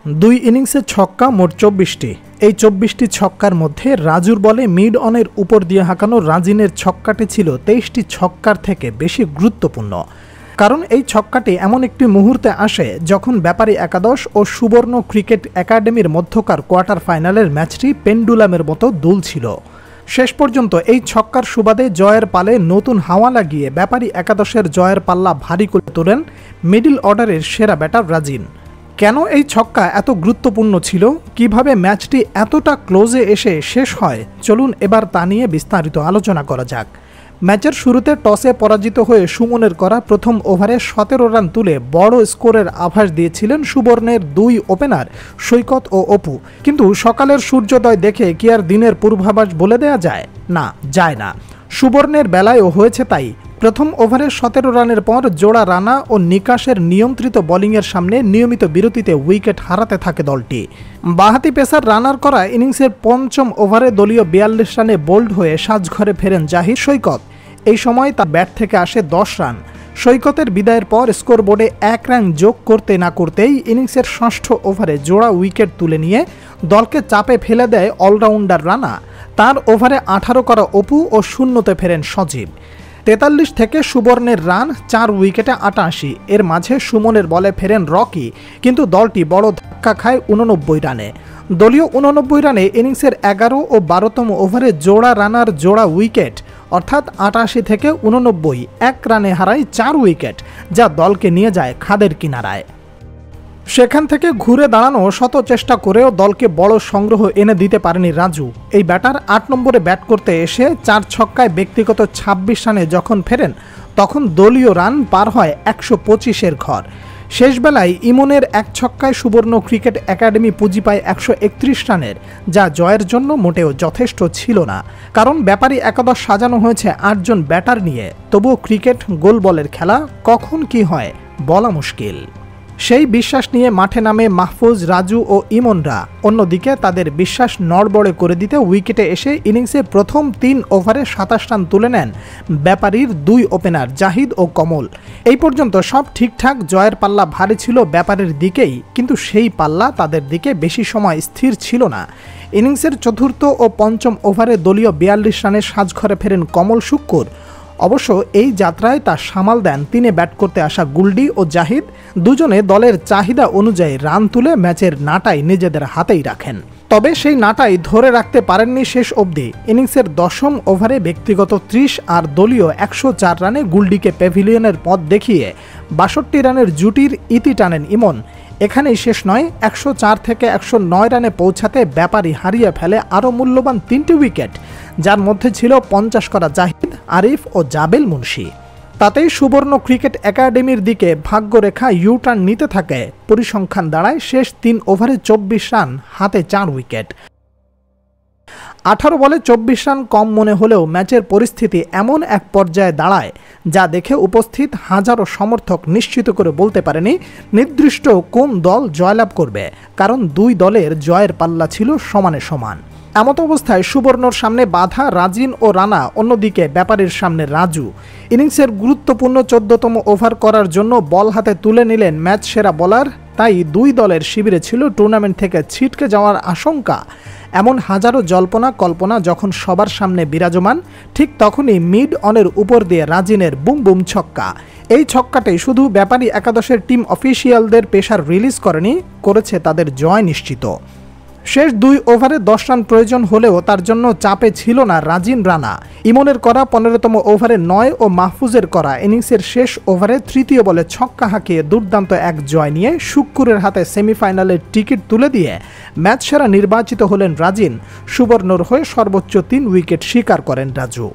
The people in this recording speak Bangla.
দুই ইনিংসে ছক্কা মোট ২৪টি। এই ২৪টি ছক্কার মধ্যে রাজুর বলে মিড অনের উপর দিয়ে হাঁকানো রাজিনের ছক্কাটি ছিল ২৩টি ছক্কার থেকে বেশি গুরুত্বপূর্ণ। কারণ এই ছক্কাটি এমন একটি মুহূর্তে আসে যখন ব্যাপারী একাদশ ও সুবর্ণ ক্রিকেট একাডেমির মধ্যকার কোয়ার্টার ফাইনালের ম্যাচটি পেন্ডুলামের মতো দুলছিল। শেষ পর্যন্ত এই ছক্কার সুবাদে জয়ের পালে নতুন হাওয়া লাগিয়ে ব্যাপারী একাদশের জয়ের পাল্লা ভারী করে তোলেন মিডল অর্ডারের সেরা ব্যাটার রাজিন। কেন এই ছক্কা এত গুরুত্বপূর্ণ ছিল, কিভাবে ম্যাচটি এতটা ক্লোজে এসে শেষ হয়, চলুন এবার তা নিয়ে বিস্তারিত আলোচনা করা যাক। ম্যাচের শুরুতে টসে পরাজিত হয়ে সুমনের করা প্রথম ওভারে ১৭ রান তুলে বড় স্কোরের আভাস দিয়েছিলেন সুবর্ণের দুই ওপেনার সৈকত ও অপু। কিন্তু সকালের সূর্যোদয় দেখে কি আর দিনের পূর্বাভাস বলে দেয়া যায়? না, যায় না। সুবর্ণের বেলায়ও হয়েছে তাই। প্রথম ওভারে ১৭ রানের পর জোড়া রানা ও নিকাশের নিয়ন্ত্রিত বোলিংয়ের সামনে নিয়মিত বিরতিতে উইকেট হারাতে থাকে দলটি। বাঁহাতি পেসার রানার করা ইনিংসের পঞ্চম ওভারে দলীয় ৪২ রানে বোল্ড হয়ে সাজঘরে ফেরেন জাহির সৈকত। এই সময় তার ব্যাট থেকে আসে ১০ রান। সৈকতের বিদায়ের পর স্কোরবোর্ডে ১ রান যোগ করতে না করতেই ইনিংসের ষষ্ঠ ওভারে জোড়া উইকেট তুলে নিয়ে দলকে চাপে ফেলে দেয় অলরাউন্ডার রানা। তার ওভারে ১৮ করা অপু ও শূন্যতে ফেরেন সজীব। ৪৩ থেকে সুবর্ণের রান ৪ উইকেটে ৮৮। এর মাঝে সুমনের বলে ফেরেন রকি, কিন্তু দলটি বড় ধাক্কা খায় ৮৯ রানে। দলীয় ৮৯ রানে ইনিংসের ১১ ও ১২তম ওভারে জোড়া রানার জোড়া উইকেট, অর্থাৎ ৮৮ থেকে ৮৯, ১ রানে হারায় ৪ উইকেট, যা দলকে নিয়ে যায় খাদের কিনারায়। সেখান থেকে ঘুরে দাঁড়ানো শত চেষ্টা করেও দলকে বড় সংগ্রহ এনে দিতে পারেনি রাজু। এই ব্যাটার ৮ নম্বরে ব্যাট করতে এসে ৪ ছক্কায় ব্যক্তিগত ২৬ রানে যখন ফেরেন, তখন দলীয় রান পার হয় ১২৫-এর ঘর। শেষ বেলায় ইমনের ১ ছক্কায় সুবর্ণ ক্রিকেট একাডেমি পুঁজি পায় ১৩১ রানের, যা জয়ের জন্য মোটেও যথেষ্ট ছিল না। কারণ ব্যাপারী একাদশ সাজানো হয়েছে ৮ জন ব্যাটার নিয়ে। তবুও ক্রিকেট গোল বলের খেলা, কখন কি হয় বলা মুশকিল। সেই বিশ্বাস নিয়ে মাঠে নামে মাহফুজ, রাজু ও ইমনরা। অন্যদিকে তাদের বিশ্বাস নড়বড়ে করে দিতে উইকেটে এসে ইনিংসে প্রথম ৩ ওভারে ২৭ রান তুলে নেন ব্যাপারীর দুই ওপেনার জাহিদ ও কমল। এই পর্যন্ত সব ঠিকঠাক, জয়ের পাল্লা ভারী ছিল ব্যাপারীর দিকেই, কিন্তু সেই পাল্লা তাদের দিকে বেশি সময় স্থির ছিল না। ইনিংসের চতুর্থ ও পঞ্চম ওভারে দলীয় ৪২ রানে সাজঘরে ফেরেন কমল শুক্কুর। অবশ্য এই যাত্রায় তা সামাল দেন ৩ ব্যাট করতে আসা গুলডি ও জাহিদ। দুজনে দলের চাহিদা অনুযায়ী রান তুলে ম্যাচের নাটাই নিজেদের হাতেই রাখেন। তবে সেই নাটাই ধরে রাখতে পারেননি শেষ অবধি। ইনিংসের ১০ম ওভারে ব্যক্তিগত ৩০ আর দলীয় ১০৪ রানে গুলডিকে প্যাভিলিয়নের পথ দেখিয়ে ৬২ রানের জুটির ইতি টানেন ইমন। এখানেই শেষ নয়, ১০৪ থেকে ১০৯ রানে পৌঁছাতে ব্যাপারী হারিয়ে ফেলে আরও মূল্যবান ৩টি উইকেট, যার মধ্যে ছিল ৫০ করা জাহিদ, আরিফ ও জাবেল মুন্সি। তাতেই সুবর্ণ ক্রিকেট একাডেমির দিকে ভাগ্যরেখা ইউটার্ন নিতে থাকে। পরিসংখ্যান দাঁড়ায় শেষ ৩ ওভারে ২৪ রান, হাতে ৪ উইকেট। ১৮ বলে ২৪ রান কম মনে হলেও ম্যাচের পরিস্থিতি এমন এক পর্যায়ে দাঁড়ায়, যা দেখে উপস্থিত হাজারো সমর্থক নিশ্চিত করে বলতে পারেনি নির্দিষ্ট কোন দল জয়লাভ করবে, কারণ দুই দলের জয়ের পাল্লা ছিল সমানে সমান। এমত অবস্থায় সুবর্ণর সামনে বাধা রাজিন ও রানা, অন্যদিকে ব্যাপারীর সামনে রাজু। ইনিংসের গুরুত্বপূর্ণ ১৪তম ওভার করার জন্য বল হাতে তুলে নিলেন ম্যাচ সেরা বোলার। তাই দুই দলের শিবিরে ছিল টুর্নামেন্ট থেকে ছিটকে যাওয়ার আশঙ্কা। এমন হাজারো জল্পনা কল্পনা যখন সবার সামনে বিরাজমান, ঠিক তখনই মিড অনের উপর দিয়ে রাজিনের বুম বুম ছক্কা। এই ছক্কাটাই শুধু ব্যাপারী একাদশের টিম অফিসিয়ালদের পেশার রিলিজ করেনি, করেছে তাদের জয় নিশ্চিত। শেষ ২ ওভারে ১০ রান প্রয়োজন হলেও তার জন্য চাপে ছিল না রাজিন, রানা। ইমনের করা ১৫তম ওভারে ৯ ও মাহফুজের করা ইনিংসের শেষ ওভারে তৃতীয় বলে ছক্কা হাঁকিয়ে দুর্দান্ত এক জয় নিয়ে শুক্কুরের হাতে সেমিফাইনালের টিকিট তুলে দিয়ে ম্যাচ সেরা নির্বাচিত হলেন রাজিন। সুবর্ণর হয়ে সর্বোচ্চ ৩ উইকেট শিকার করেন রাজু।